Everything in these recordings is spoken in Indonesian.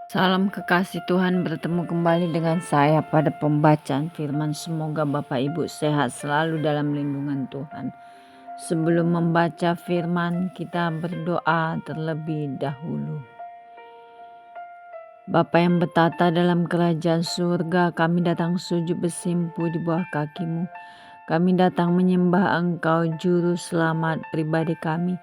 Salam kekasih Tuhan, bertemu kembali dengan saya pada pembacaan firman. Semoga Bapak Ibu sehat selalu dalam lindungan Tuhan. Sebelum membaca firman, kita berdoa terlebih dahulu. Bapa yang bertata dalam kerajaan surga, kami datang sujud bersimpu di bawah kaki-Mu. Kami datang menyembah Engkau, Juru Selamat pribadi kami.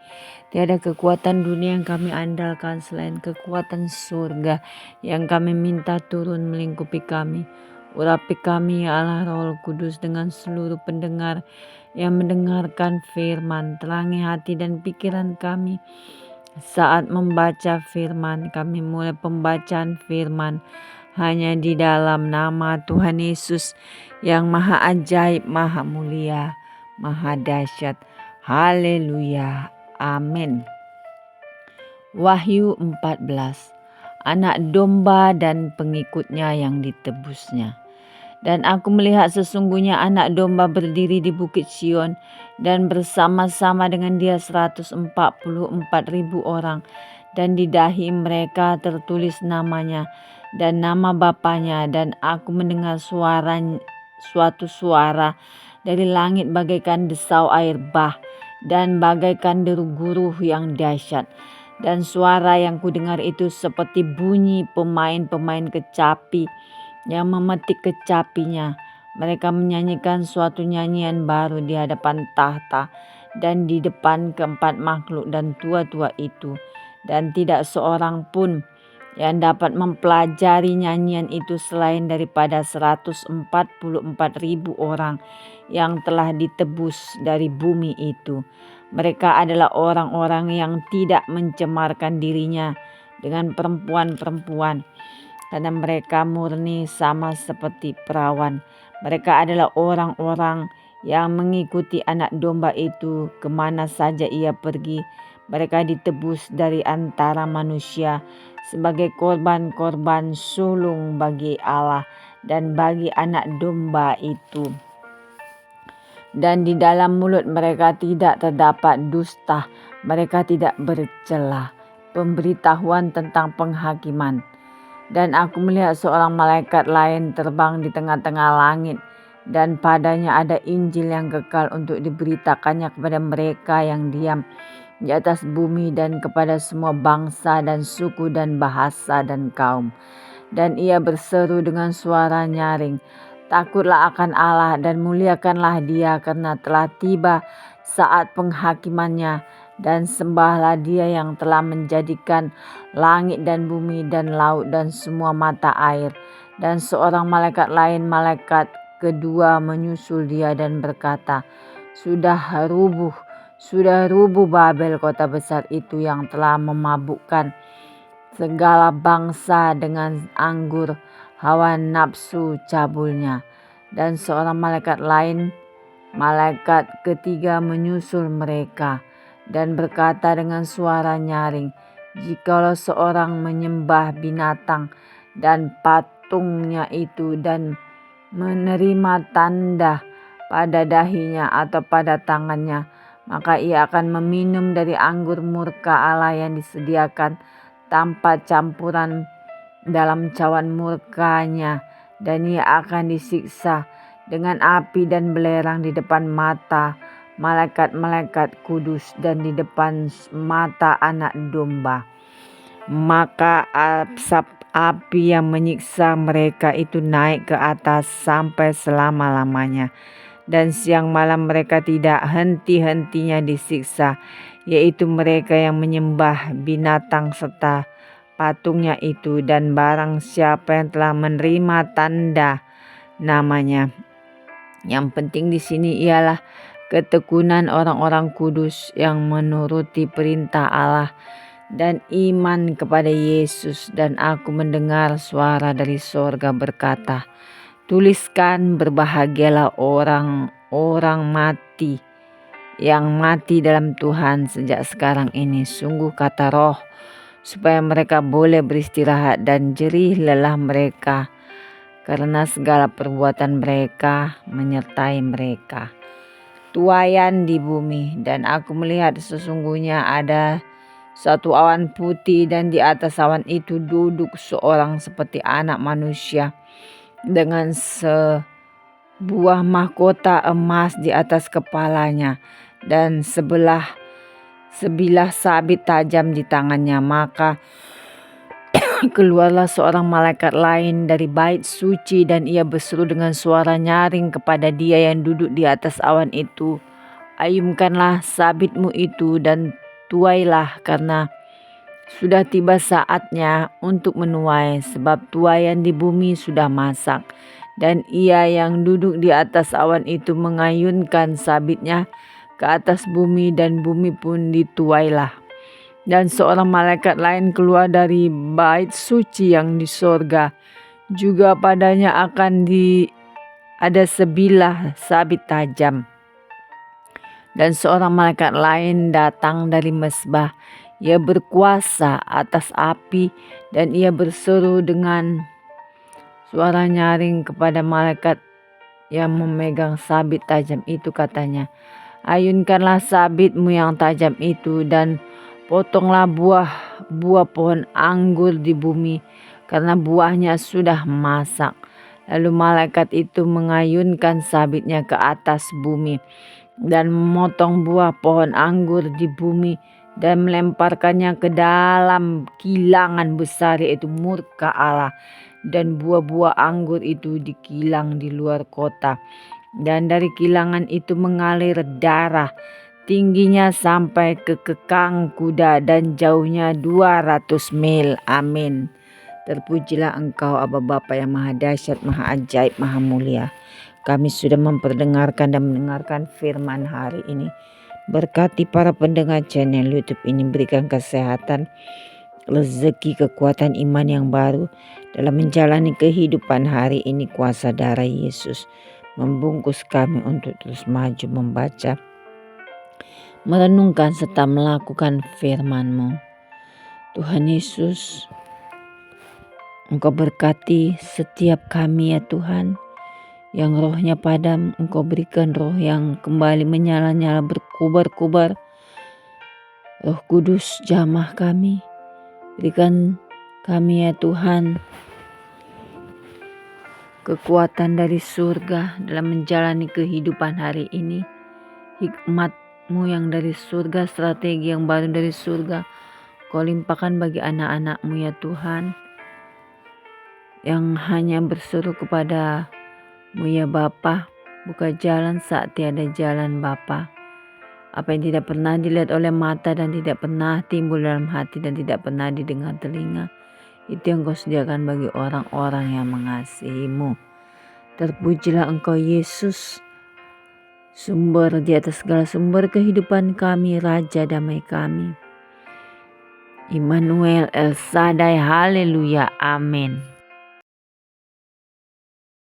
Tiada kekuatan dunia yang kami andalkan selain kekuatan surga yang kami minta turun melingkupi kami. Urapi kami ya Allah Roh Kudus dengan seluruh pendengar yang mendengarkan firman. Terangi hati dan pikiran kami saat membaca firman. Kami mulai pembacaan firman hanya di dalam nama Tuhan Yesus yang maha ajaib, maha mulia, maha dahsyat. Haleluya. Amin. Wahyu 14. Anak domba dan pengikutnya yang ditebusnya. Dan aku melihat sesungguhnya anak domba berdiri di bukit Sion dan bersama-sama dengan dia 144.000 orang. Dan di dahi mereka tertulis namanya dan nama bapanya. Dan aku mendengar suatu suara dari langit bagaikan desau air bah dan bagaikan deru guruh yang dahsyat. Dan suara yang kudengar itu seperti bunyi pemain-pemain kecapi yang memetik kecapinya. Mereka menyanyikan suatu nyanyian baru di hadapan tahta dan di depan keempat makhluk dan tua-tua itu. Dan tidak seorang pun yang dapat mempelajari nyanyian itu selain daripada 144.000 orang yang telah ditebus dari bumi itu. Mereka adalah orang-orang yang tidak mencemarkan dirinya dengan perempuan-perempuan, karena mereka murni sama seperti perawan. Mereka adalah orang-orang yang mengikuti anak domba itu kemana saja ia pergi. Mereka ditebus dari antara manusia sebagai korban-korban sulung bagi Allah dan bagi anak domba itu. Dan di dalam mulut mereka tidak terdapat dusta, mereka tidak bercela. Pemberitahuan tentang penghakiman. Dan aku melihat seorang malaikat lain terbang di tengah-tengah langit, dan padanya ada Injil yang kekal untuk diberitakannya kepada mereka yang diam di atas bumi dan kepada semua bangsa dan suku dan bahasa dan kaum. Dan ia berseru dengan suara nyaring, takutlah akan Allah dan muliakanlah Dia, karena telah tiba saat penghakimannya, dan sembahlah Dia yang telah menjadikan langit dan bumi dan laut dan semua mata air. Dan seorang malaikat lain, malaikat kedua, menyusul Dia dan berkata, Sudah rubuh Babel, kota besar itu yang telah memabukkan segala bangsa dengan anggur hawa nafsu cabulnya. Dan seorang malaikat lain, malaikat ketiga, menyusul mereka dan berkata dengan suara nyaring, jikalau seorang menyembah binatang dan patungnya itu dan menerima tanda pada dahinya atau pada tangannya, maka ia akan meminum dari anggur murka Allah yang disediakan tanpa campuran dalam cawan murkanya, dan ia akan disiksa dengan api dan belerang di depan mata malaikat-malaikat kudus dan di depan mata anak domba. Maka asap api yang menyiksa mereka itu naik ke atas sampai selama-lamanya. Dan siang malam mereka tidak henti-hentinya disiksa, yaitu mereka yang menyembah binatang serta patungnya itu, dan barang siapa yang telah menerima tanda namanya. Yang penting di sini ialah ketekunan orang-orang kudus yang menuruti perintah Allah dan iman kepada Yesus. Dan aku mendengar suara dari sorga berkata, tuliskan, berbahagialah orang-orang mati yang mati dalam Tuhan sejak sekarang ini. Sungguh kata Roh, supaya mereka boleh beristirahat dan jerih lelah mereka, karena segala perbuatan mereka menyertai mereka. Tuaian di bumi. Dan aku melihat sesungguhnya ada satu awan putih, dan di atas awan itu duduk seorang seperti anak manusia dengan sebuah mahkota emas di atas kepalanya dan sebilah sabit tajam di tangannya. Maka keluarlah seorang malaikat lain dari bait suci, dan ia berseru dengan suara nyaring kepada dia yang duduk di atas awan itu, ayunkanlah sabitmu itu dan tuailah, karena sudah tiba saatnya untuk menuai, sebab tuaian di bumi sudah masak. Dan ia yang duduk di atas awan itu mengayunkan sabitnya ke atas bumi, dan bumi pun dituailah. Dan seorang malaikat lain keluar dari bait suci yang di sorga, juga padanya akan ada sebilah sabit tajam. Dan seorang malaikat lain datang dari mesbah, ia berkuasa atas api, dan ia berseru dengan suara nyaring kepada malaikat yang memegang sabit tajam itu, katanya, ayunkanlah sabitmu yang tajam itu dan potonglah buah pohon anggur di bumi, karena buahnya sudah masak. Lalu malaikat itu mengayunkan sabitnya ke atas bumi dan memotong buah pohon anggur di bumi dan melemparkannya ke dalam kilangan besar, yaitu murka Allah. Dan buah-buah anggur itu dikilang di luar kota, dan dari kilangan itu mengalir darah, tingginya sampai ke kekang kuda dan jauhnya 200 mil. Amin. Terpujilah Engkau, Aba Bapa yang maha dahsyat, maha ajaib, maha mulia. Kami sudah memperdengarkan dan mendengarkan firman hari ini. Berkati para pendengar channel YouTube ini, berikan kesehatan, rezeki, kekuatan iman yang baru dalam menjalani kehidupan hari ini. Kuasa darah Yesus membungkus kami untuk terus maju membaca, merenungkan serta melakukan firman-Mu. Tuhan Yesus, Engkau berkati setiap kami ya Tuhan. Yang rohnya padam, Engkau berikan roh yang kembali menyala-nyala, berkobar-kobar. Roh Kudus, jamah kami. Berikan kami ya Tuhan kekuatan dari surga dalam menjalani kehidupan hari ini. Hikmat-Mu yang dari surga, strategi yang baru dari surga, Kau limpahkan bagi anak-anak-Mu ya Tuhan, yang hanya berseru kepada-Mu ya Bapa. Buka jalan saat tiada jalan Bapa. Apa yang tidak pernah dilihat oleh mata dan tidak pernah timbul dalam hati dan tidak pernah didengar telinga, itu yang Kau sediakan bagi orang-orang yang mengasihi-Mu. Terpujilah Engkau Yesus, sumber di atas segala sumber kehidupan kami, Raja damai kami. Immanuel, El Shaddai, haleluya, amin.